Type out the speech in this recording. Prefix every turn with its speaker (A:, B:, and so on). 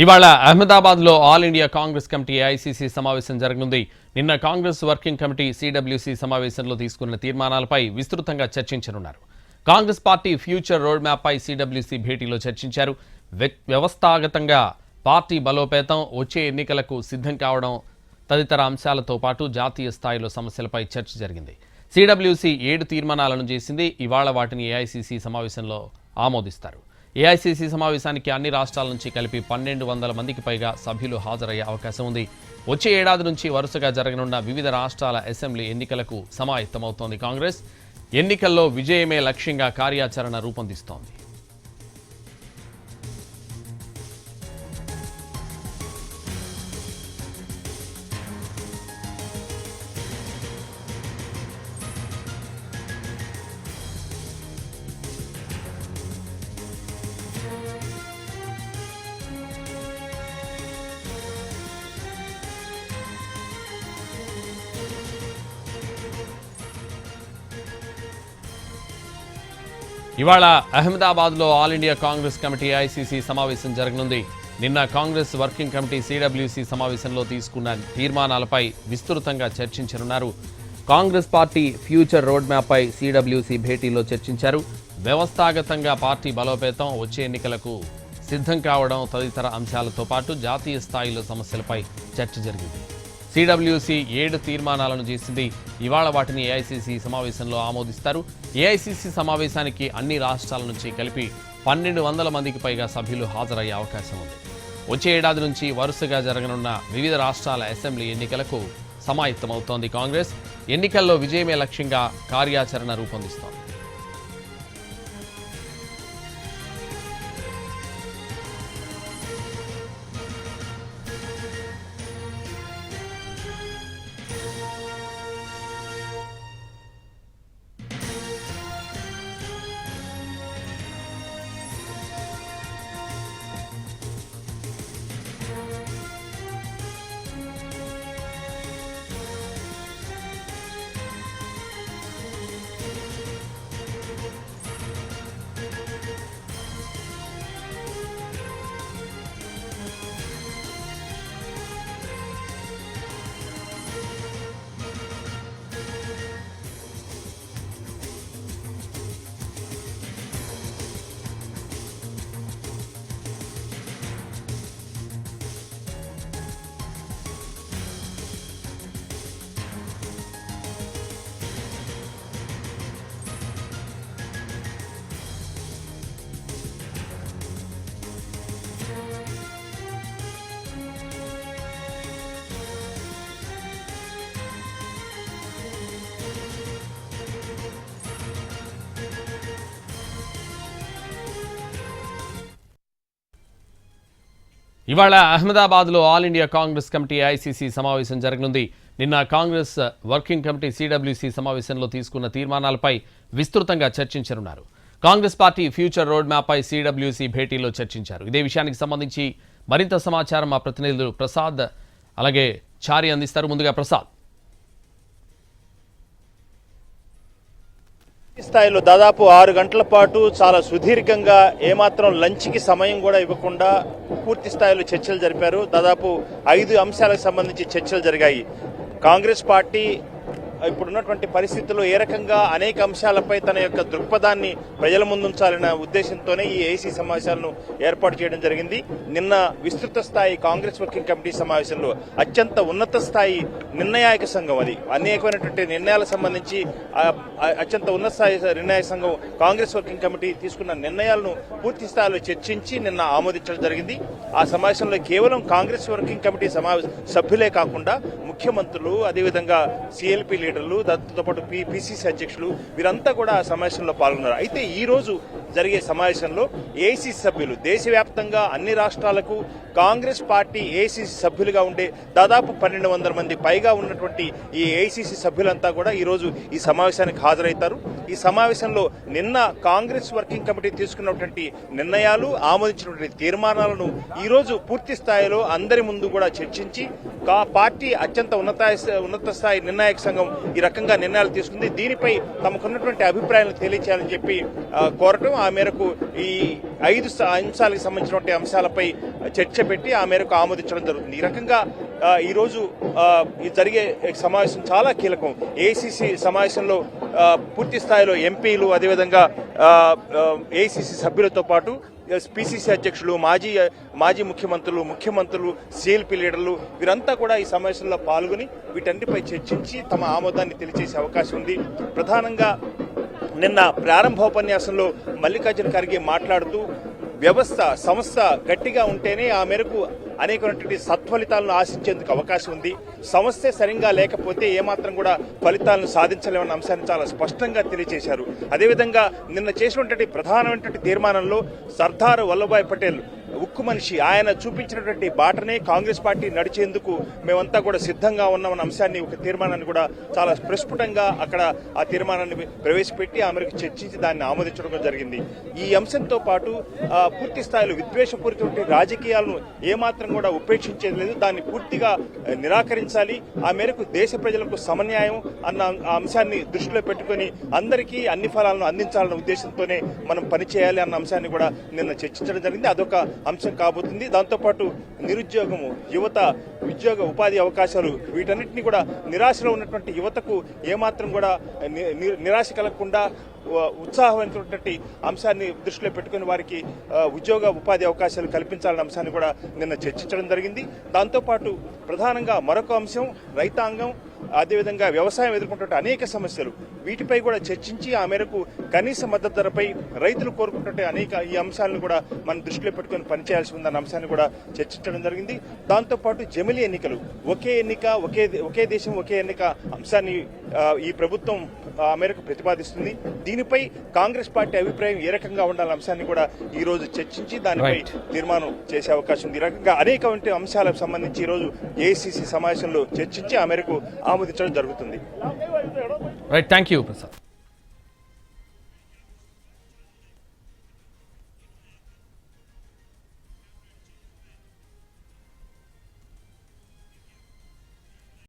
A: ఇవాళ అహ్మదాబాద్లో all India Congress committee AICC సమావేశం జరగనుంది. నిన్న కాంగ్రెస్ వర్కింగ్ కమిటీ సిడబ్ల్యూసీ సమావేశంలో తీసుకున్న తీర్మానాలపై విస్తృతంగా చర్చించనున్నారు. కాంగ్రెస్ పార్టీ ఫ్యూచర్ రోడ్ మ్యాప్పై సిడబ్ల్యూసీ భేటీలో చర్చించారు. వ్యవస్థాగతంగా పార్టీ బలోపేతం, వచ్చే ఎన్నికలకు సిద్ధం కావడం తదితర అంశాలతో పాటు జాతీయ స్థాయిలో సమస్యలపై చర్చ జరిగింది. సిడబ్ల్యూసీ 7 తీర్మానాలను చేసింది. ఇవాళ వాటిని ఏఐసీసీ సమావేశంలో ఆమోదిస్తారు. ఏఐసీసీ సమావేశానికి అన్ని రాష్ట్రాల నుంచి కలిపి 1200 మందికి పైగా సభ్యులు హాజరయ్యే అవకాశం ఉంది. వచ్చే ఏడాది నుంచి వరుసగా జరగనున్న వివిధ రాష్ట్రాల అసెంబ్లీ ఎన్నికలకు సమాయత్తమవుతోంది కాంగ్రెస్. ఎన్నికల్లో విజయమే లక్ష్యంగా కార్యాచరణ రూపొందిస్తోంది. ఇవాళ అహ్మదాబాద్లో all India Congress committee AICC సమావేశం జరగనుంది. నిన్న కాంగ్రెస్ వర్కింగ్ కమిటీ సిడబ్ల్యూసీ సమావేశంలో తీసుకున్న తీర్మానాలపై విస్తృతంగా చర్చించనున్నారు. కాంగ్రెస్ పార్టీ ఫ్యూచర్ రోడ్ మ్యాప్పై సిడబ్ల్యూసీ భేటీలో చర్చించారు. వ్యవస్థాగతంగా పార్టీ బలోపేతం, వచ్చే ఎన్నికలకు సిద్ధం కావడం తదితర అంశాలతో పాటు జాతీయ స్థాయిలో సమస్యలపై చర్చ జరిగింది. సిడబ్ల్యూసీ 7 తీర్మానాలను చేసింది. ఇవాళ వాటిని ఏఐసీసీ సమావేశంలో ఆమోదిస్తారు. ఏఐసీసీ సమావేశానికి అన్ని రాష్ట్రాల నుంచి కలిపి 1200 మందికి పైగా సభ్యులు హాజరయ్యే అవకాశం ఉంది. వచ్చే ఏడాది నుంచి వరుసగా జరగనున్న వివిధ రాష్ట్రాల అసెంబ్లీ ఎన్నికలకు సమాయత్తమవుతోంది కాంగ్రెస్. ఎన్నికల్లో విజయమే లక్ష్యంగా కార్యాచరణ రూపొందిస్తోంది. ఇవాళ అహ్మదాబాద్లో all India Congress committee AICC సమావేశం జరగనుంది. నిన్న కాంగ్రెస్ వర్కింగ్ కమిటీ సిడబ్ల్యూసీ సమావేశంలో తీసుకున్న తీర్మానాలపై విస్తృతంగా చర్చించనున్నారు. కాంగ్రెస్ పార్టీ ఫ్యూచర్ రోడ్ మ్యాప్పై సిడబ్ల్యూసీ భేటీలో చర్చించారు. ఇదే విషయానికి సంబంధించి మరింత సమాచారం మా ప్రతినిధులు ప్రసాద్ అలాగే చారి అందిస్తారు. ముందుగా ప్రసాద్.
B: స్థాయిలో దాదాపు 6 గంటల పాటు చాలా సుదీర్ఘంగా ఏమాత్రం లంచ్కి సమయం కూడా ఇవ్వకుండా పూర్తి స్థాయిలో చర్చలు జరిపారు. దాదాపు 5 అంశాలకు సంబంధించి చర్చలు జరిగాయి. కాంగ్రెస్ పార్టీ ఇప్పుడున్నటువంటి పరిస్థితుల్లో ఏ రకంగా అనేక అంశాలపై తన యొక్క దృక్పథాన్ని ప్రజల ముందుంచాలన్న ఉద్దేశంతోనే ఈ ఏసీ సమావేశాలను ఏర్పాటు చేయడం జరిగింది. నిన్న విస్తృత స్థాయి కాంగ్రెస్ వర్కింగ్ కమిటీ సమావేశంలో అత్యంత ఉన్నత స్థాయి నిర్ణయాయక సంఘం, అది అనేకమైనటువంటి నిర్ణయాలకు సంబంధించి అత్యంత ఉన్నత స్థాయి నిర్ణయాయక సంఘం కాంగ్రెస్ వర్కింగ్ కమిటీ తీసుకున్న నిర్ణయాలను పూర్తి స్థాయిలో చర్చించి నిన్న ఆమోదించడం జరిగింది. ఆ సమావేశంలో కేవలం కాంగ్రెస్ వర్కింగ్ కమిటీ సభ్యులే కాకుండా ముఖ్యమంత్రులు, అదేవిధంగా సిఎల్పి లీడర్లు, దాంతో పాటు పిసిసి అధ్యక్షులు వీరంతా కూడా ఆ సమావేశంలో పాల్గొన్నారు. అయితే ఈ రోజు జరిగే సమావేశంలో ఏఐసీసీ సభ్యులు దేశవ్యాప్తంగా అన్ని రాష్ట్రాలకు కాంగ్రెస్ పార్టీ ఏఐసీసీ సభ్యులుగా ఉండే దాదాపు 1200 మంది పైగా ఉన్నటువంటి ఈ ఏఐసీసీ సభ్యులంతా కూడా ఈ రోజు ఈ సమావేశానికి హాజరవుతారు. ఈ సమావేశంలో నిన్న కాంగ్రెస్ వర్కింగ్ కమిటీ తీసుకున్నటువంటి నిర్ణయాలు, ఆమోదించినటువంటి తీర్మానాలను ఈ రోజు పూర్తి స్థాయిలో అందరి ముందు కూడా చర్చించి పార్టీ అత్యంత ఉన్నత స్థాయి నిర్ణాయక సంఘం ఈ రకంగా నిర్ణయాలు తీసుకుంది. దీనిపై తమకున్నటువంటి అభిప్రాయాలను తెలియచేయాలని చెప్పి కోరటం, ఆ మేరకు ఈ 5 అంశాలకు సంబంధించినటువంటి అంశాలపై చర్చ పెట్టి ఆ మేరకు ఆమోదించడం జరుగుతుంది. ఈ రకంగా ఈరోజు ఈ జరిగే సమావేశం చాలా కీలకం. ఏఐసిసి సమావేశంలో పూర్తి స్థాయిలో ఎంపీలు, అదేవిధంగా ఏఐసిసి సభ్యులతో పాటు పిసిసి అధ్యక్షులు, మాజీ ముఖ్యమంత్రులు, సిఎల్పి లీడర్లు వీరంతా కూడా ఈ సమావేశంలో పాల్గొని వీటన్నిటిపై చర్చించి తమ ఆమోదాన్ని తెలియజేసే అవకాశం ఉంది. ప్రధానంగా నిన్న ప్రారంభోపన్యాసంలో మల్లికార్జున ఖర్గే మాట్లాడుతూ సంస్థ గట్టిగా ఉంటేనే ఆ మేరకు అనేకమైనటువంటి సత్ఫలితాలను ఆశించేందుకు అవకాశం ఉంది. సంస్థే సరిగ్గా లేకపోతే ఏమాత్రం కూడా ఫలితాలను సాధించలేమన్న అంశాన్ని చాలా స్పష్టంగా తెలియజేశారు. అదేవిధంగా నిన్న చేసినటువంటి ప్రధానమైనటువంటి తీర్మానంలో సర్దార్ వల్లభాయ్ పటేల్ ఉక్కు మనిషి, ఆయన చూపించినటువంటి బాటనే కాంగ్రెస్ పార్టీ నడిచేందుకు మేమంతా కూడా సిద్ధంగా ఉన్నామన్న అంశాన్ని, ఒక తీర్మానాన్ని కూడా చాలా ప్రస్ఫుటంగా అక్కడ ఆ తీర్మానాన్ని ప్రవేశపెట్టి ఆ మేరకు చర్చించి దాన్ని ఆమోదించడం జరిగింది. ఈ అంశంతో పాటు పూర్తి స్థాయిలో విద్వేషపూరితమైన రాజకీయాలను ఏమాత్రం కూడా ఉపేక్షించేది లేదు, దాన్ని పూర్తిగా నిరాకరించాలి. ఆ మేరకు దేశ ప్రజలకు సమన్యాయం అన్న అంశాన్ని దృష్టిలో పెట్టుకుని అందరికీ అన్ని ఫలాలను అందించాలన్న ఉద్దేశంతోనే మనం పనిచేయాలి అన్న అంశాన్ని కూడా నిన్న చర్చించడం జరిగింది. అదొక అంశం కాబోతుంది. దాంతోపాటు నిరుద్యోగము, యువత, ఉద్యోగ ఉపాధి అవకాశాలు, వీటన్నిటిని కూడా నిరాశలో ఉన్నటువంటి యువతకు ఏమాత్రం కూడా నిరాశ కలగకుండా ఉత్సాహమైనటువంటి అంశాన్ని దృష్టిలో పెట్టుకుని వారికి ఉద్యోగ ఉపాధి అవకాశాలు కల్పించాలన్న అంశాన్ని కూడా నిన్న చర్చించడం జరిగింది. దాంతోపాటు ప్రధానంగా మరొక అంశం రైతాంగం, అదేవిధంగా వ్యవసాయం ఎదుర్కొంటున్న అనేక సమస్యలు, వీటిపై కూడా చర్చించి ఆ మేరకు కనీస మద్దతు ధరపై రైతులు కోరుకుంటుంటే అనేక ఈ అంశాలను కూడా మనం దృష్టిలో పెట్టుకుని పనిచేయాల్సి ఉందన్న అంశాన్ని కూడా చర్చించడం జరిగింది. దాంతోపాటు జమిలీ ఎన్నికలు, ఒకే ఎన్నిక ఒకే దేశం ఒకే ఎన్నిక అంశాన్ని ఈ ప్రభుత్వం ఆ మేరకు ప్రతిపాదిస్తుంది. దీనిపై కాంగ్రెస్ పార్టీ అభిప్రాయం ఏ రకంగా ఉండాలన్న అంశాన్ని కూడా ఈ రోజు చర్చించి దానిపై తీర్మానం చేసే అవకాశం ఉంది. ఈ రకంగా అనేక అంశాలకు సంబంధించి ఈ రోజు ఏఐసిసి సమావేశంలో చర్చించి ఆ మేరకు ఆమోదించడం జరుగుతుంది.
A: Right, thank you Prasad.